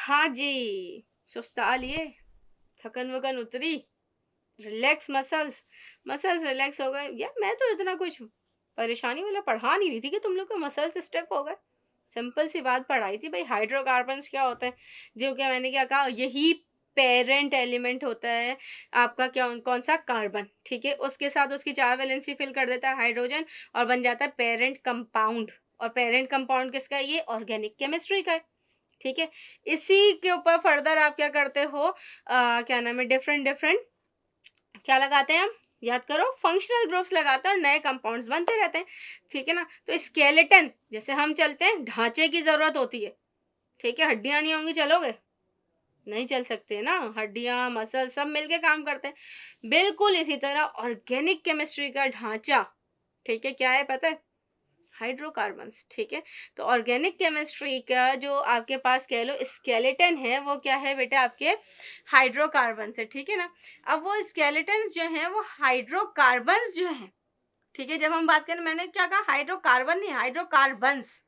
हाँ जी, सुस्ता लिए, थकन वकन उतरी, रिलैक्स मसल्स मसल्स रिलैक्स हो गए। यार मैं तो इतना कुछ परेशानी वाला पढ़ा नहीं रही थी कि तुम लोग के मसल्स स्टिफ हो गए। सिंपल सी बात पढ़ाई थी भाई, हाइड्रोकार्बन्स क्या होता है। जो क्या मैंने क्या कहा, यही पेरेंट एलिमेंट होता है आपका। क्या कौन सा, कार्बन, ठीक है। उसके साथ उसकी 4 वैलेंसी फिल कर देता है हाइड्रोजन और बन जाता है पेरेंट कंपाउंड। और पेरेंट कंपाउंड किसका है, ये ऑर्गेनिक केमिस्ट्री का है, ठीक है। इसी के ऊपर फर्दर आप क्या करते हो, क्या नाम है, डिफरेंट डिफरेंट क्या लगाते हैं हम, याद करो, फंक्शनल ग्रुप्स लगाते हैं और नए कंपाउंड्स बनते रहते हैं, ठीक है ना। तो स्केलेटन, जैसे हम चलते हैं ढांचे की जरूरत होती है, ठीक है। हड्डियां नहीं होंगी चलोगे, नहीं चल सकते ना। हड्डियां मसल सब मिलके काम करते हैं। बिल्कुल इसी तरह ऑर्गेनिक केमिस्ट्री का ढांचा, ठीक है, क्या है पता है, हाइड्रोकार्बन्स, ठीक है। तो ऑर्गेनिक केमिस्ट्री का जो आपके पास कह लो स्केलेटन है, वो क्या है बेटा, आपके हाइड्रोकार्बन्स है, ठीक है ना। अब वो स्केलेटन्स जो हैं वो हाइड्रोकार्बन्स जो हैं, ठीक है। जब हम बात करें, मैंने क्या कहा, हाइड्रोकार्बन नहीं, हाइड्रोकार्बन्स,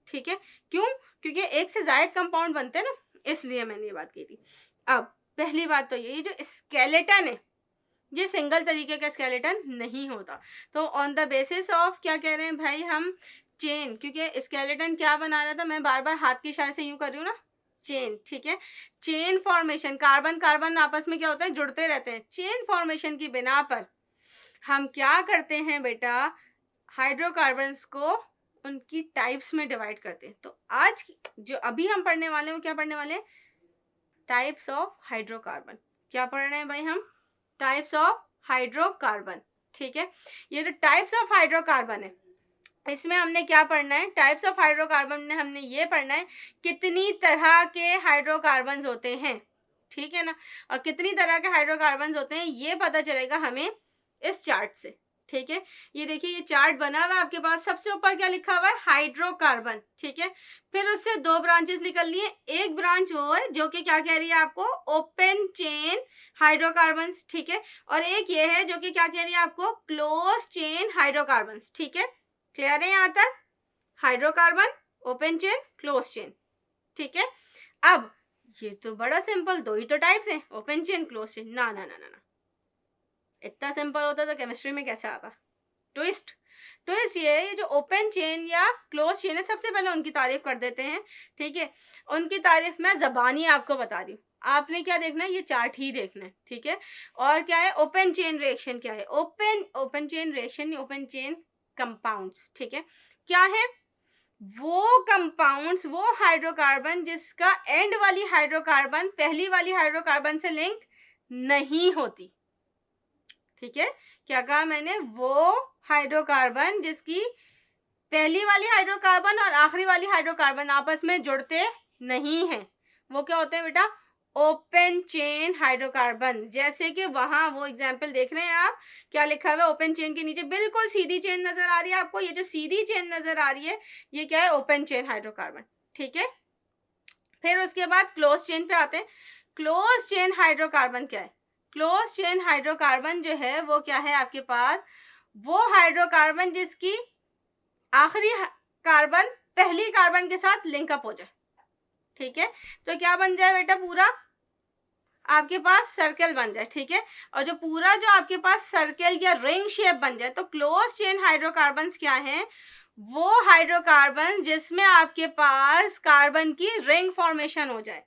ठीक है। क्यों, क्योंकि एक से ज्यादा कंपाउंड बनते हैं ना, इसलिए मैंने ये बात की थी। अब पहली बात तो ये जो स्केलेटन है, ये सिंगल तरीके का स्केलेटन नहीं होता। तो ऑन द बेसिस ऑफ क्या कह रहे हैं भाई हम, चेन, क्योंकि स्केलेटन क्या बना रहा था, मैं बार बार हाथ की इशारे से यूं कर रही हूँ ना, चेन, ठीक है। चेन फॉर्मेशन, कार्बन कार्बन आपस में क्या होता है, जुड़ते रहते हैं। चेन फॉर्मेशन की बिना पर हम क्या करते हैं बेटा, हाइड्रोकार्बन्स को उनकी टाइप्स में डिवाइड करते हैं। तो आज जो अभी हम पढ़ने वाले हैं वो क्या पढ़ने वाले हैं, टाइप्स ऑफ हाइड्रोकार्बन। क्या पढ़ रहे हैं भाई हम, टाइप्स ऑफ हाइड्रोकार्बन, ठीक है। ये जो टाइप्स ऑफ हाइड्रोकार्बन है, इसमें हमने क्या पढ़ना है, टाइप्स ऑफ हाइड्रोकार्बन में हमने ये पढ़ना है कितनी तरह के हाइड्रोकार्बन्स होते हैं, ठीक है ना। और कितनी तरह के हाइड्रोकार्बन्स होते हैं ये पता चलेगा हमें इस चार्ट से, ठीक है। ये देखिए, ये चार्ट बना हुआ है आपके पास, सबसे ऊपर क्या लिखा हुआ है, हाइड्रोकार्बन, ठीक है। फिर उससे 2 ब्रांचेस निकल लिए, एक ब्रांच वो है जो कि क्या कह रही है आपको, ओपन चेन हाइड्रोकार्बन्स, ठीक है। और एक ये है जो कि क्या कह रही है आपको, क्लोज चेन हाइड्रोकार्बन्स, ठीक है। क्लियर है यहाँ तक, hydrocarbon, open chain, close chain, ठीक है। अब ये तो बड़ा सिंपल, 2 ही तो टाइप्स हैं, ओपन चेन क्लोज चेन। ना ना ना ना ना, इतना सिंपल होता तो केमिस्ट्री में कैसे आता। ट्विस्ट, ट्विस्ट ये है, ये जो ओपन चेन या क्लोज चेन है, सबसे पहले उनकी तारीफ कर देते हैं, ठीक है। उनकी तारीफ मैं जबानी आपको बता रही हूँ, आपने क्या देखना है, ये चार्ट ही देखना है, ठीक है। और क्या है, ओपन चेन रिएक्शन क्या है, ओपन चेन रिएक्शन नहीं, ओपन चेन कंपाउंड्स, ठीक है। क्या है, वो कंपाउंड्स, वो हाइड्रोकार्बन जिसका एंड वाली हाइड्रोकार्बन पहली वाली हाइड्रोकार्बन से लिंक नहीं होती, ठीक है। क्या कहा मैंने, वो हाइड्रोकार्बन जिसकी पहली वाली हाइड्रोकार्बन और आखिरी वाली हाइड्रोकार्बन आपस में जुड़ते नहीं हैं, वो क्या होते हैं बेटा, ओपन चेन हाइड्रोकार्बन। जैसे कि वहां वो एग्जांपल देख रहे हैं आप, क्या लिखा हुआ है, ओपन चेन के नीचे बिल्कुल सीधी चेन नजर आ रही है आपको, ये जो सीधी चेन नजर आ रही है ये क्या है, ओपन चेन हाइड्रोकार्बन, ठीक है। फिर उसके बाद क्लोज चेन पे आते हैं। क्लोज चेन हाइड्रोकार्बन क्या है, क्लोज चेन हाइड्रोकार्बन जो है वो क्या है आपके पास, वो हाइड्रोकार्बन जिसकी आखिरी कार्बन पहली कार्बन के साथ लिंकअप हो जाए, ठीक है। तो क्या बन जाए बेटा, पूरा आपके पास सर्कल बन जाए, ठीक है। और जो पूरा जो आपके पास सर्कल या रिंग शेप बन जाए, तो क्लोज चेन हाइड्रोकार्बन्स क्या हैं, वो हाइड्रोकार्बन जिसमें आपके पास कार्बन की रिंग फॉर्मेशन हो जाए,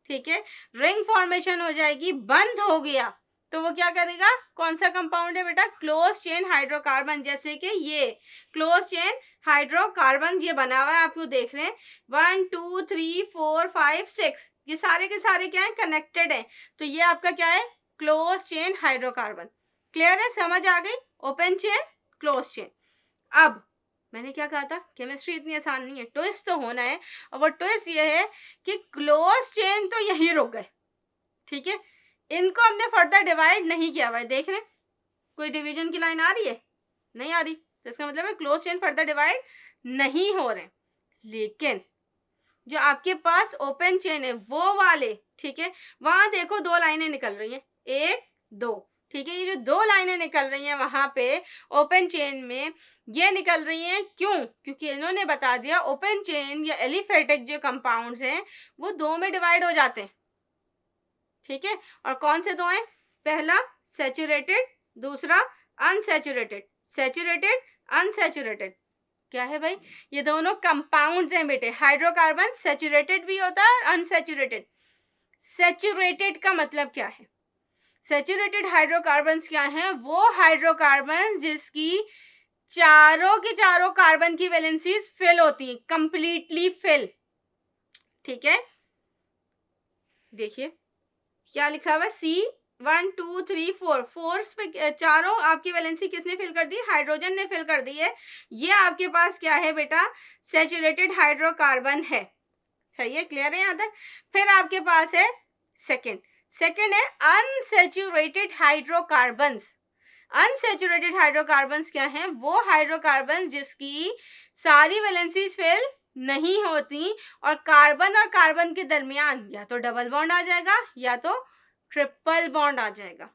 ठीक है। रिंग फॉर्मेशन हो जाएगी, बंद हो गया तो वो क्या करेगा, कौन सा कंपाउंड है बेटा, क्लोज चेन हाइड्रोकार्बन। जैसे कि ये क्लोज चेन हाइड्रोकार्बन ये बना हुआ है, आपको देख रहे हैं 1 2 3 4 5 6, ये सारे के सारे क्या है, कनेक्टेड है। तो ये आपका क्या है, क्लोज चेन हाइड्रोकार्बन। क्लियर है, समझ आ गई, ओपन चेन क्लोज चेन। अब मैंने क्या कहा था, केमिस्ट्री इतनी आसान नहीं है, ट्विस्ट तो होना है। और वो ट्विस्ट ये है कि क्लोज चेन तो यही रुक गए, ठीक है। इनको हमने फर्दर डिवाइड नहीं किया हुआ है, देख रहे, कोई डिवीजन की लाइन आ रही है, नहीं आ रही, तो इसका मतलब है क्लोज चेन फर्दर डिवाइड नहीं हो रहे। लेकिन जो आपके पास ओपन चेन है वो वाले, ठीक है, वहां देखो 2 लाइनें निकल रही हैं, 1 2, ठीक है, ये जो 2 लाइनें निकल रही हैं वहाँ पे ओपन चेन में, ये निकल रही हैं क्यों? क्योंकि इन्होंने बता दिया ओपन चेन या एलिफेटिक जो कंपाउंड्स हैं वो 2 में डिवाइड हो जाते हैं। ठीक है, और कौन से 2 हैं? पहला सैचुरेटेड, दूसरा अनसैचुरेटेड। सैचुरेटेड, अनसैचुरेटेड क्या है भाई? ये दोनों कंपाउंड्स हैं बेटे। हाइड्रोकार्बन सैचुरेटेड भी होता है और अनसैचुरेटेड। सैचुरेटेड का मतलब क्या है? सैचुरेटेड हाइड्रोकार्बन्स क्या हैं? वो हाइड्रोकार्बन जिसकी चारों की चारों कार्बन की वैलेंसीज फिल होती हैं, कंप्लीटली फिल। ठीक है, देखिए क्या लिखा हुआ है, C1 2 3 4, फोर्स पे चारों आपकी वैलेंसी किसने फिल कर दी? हाइड्रोजन ने फिल कर दी है। ये आपके पास क्या है बेटा? सैचुरेटेड हाइड्रोकार्बन है। सही है, क्लियर है यहाँ तक? फिर आपके पास है सेकंड है अनसैचुरेटेड हाइड्रोकार्बन्स। अनसैचुरेटेड हाइड्रोकार्बन्स क्या है? वो हाइड्रोकार्बन जिसकी सारी वैलेंसीज फिल नहीं होती और कार्बन के दरमियान या तो डबल बॉन्ड आ जाएगा या तो ट्रिपल बॉन्ड आ जाएगा।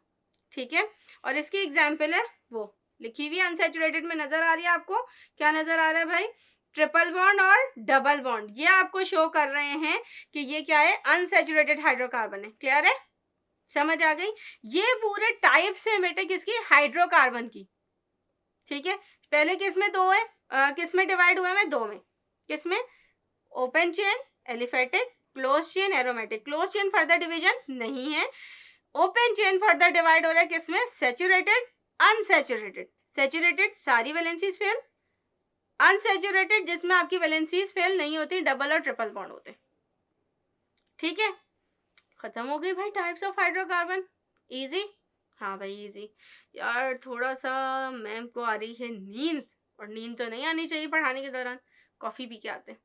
ठीक है, और इसकी एग्जाम्पल है वो लिखी हुई अनसैचुरेटेड में, नजर आ रही है आपको? क्या नजर आ रहा है भाई? ट्रिपल बॉन्ड और डबल बॉन्ड। ये आपको शो कर रहे हैं कि ये क्या है? अनसैचुरेटेड हाइड्रोकार्बन है। क्लियर है, समझ आ गई? ये पूरे टाइप्स है बेटे किसकी? हाइड्रोकार्बन की। ठीक है, पहले किस में 2 है, किस में डिवाइड हुए हैं? 2 में। किस में? Open chain, aliphatic, close chain, aromatic. Close chain further division नहीं है। ओपन चेन फर्दर डिवाइड हो रहा है किसमें? Saturated, unsaturated. सैचुरेटेड सारी वैलेंसीज फेल, अनसैचुरेटेड जिसमें आपकी वैलेंसीज फेल नहीं होती, डबल और ट्रिपल बॉन्ड होते। ठीक है, खत्म हो गई भाई टाइप्स ऑफ हाइड्रोकार्बन। इजी? हाँ भाई इजी। यार थोड़ा सा मैम को आ रही है नींद, और नींद तो नहीं आनी चाहिए पढ़ाने के दौरान। कॉफी पी के आते हैं।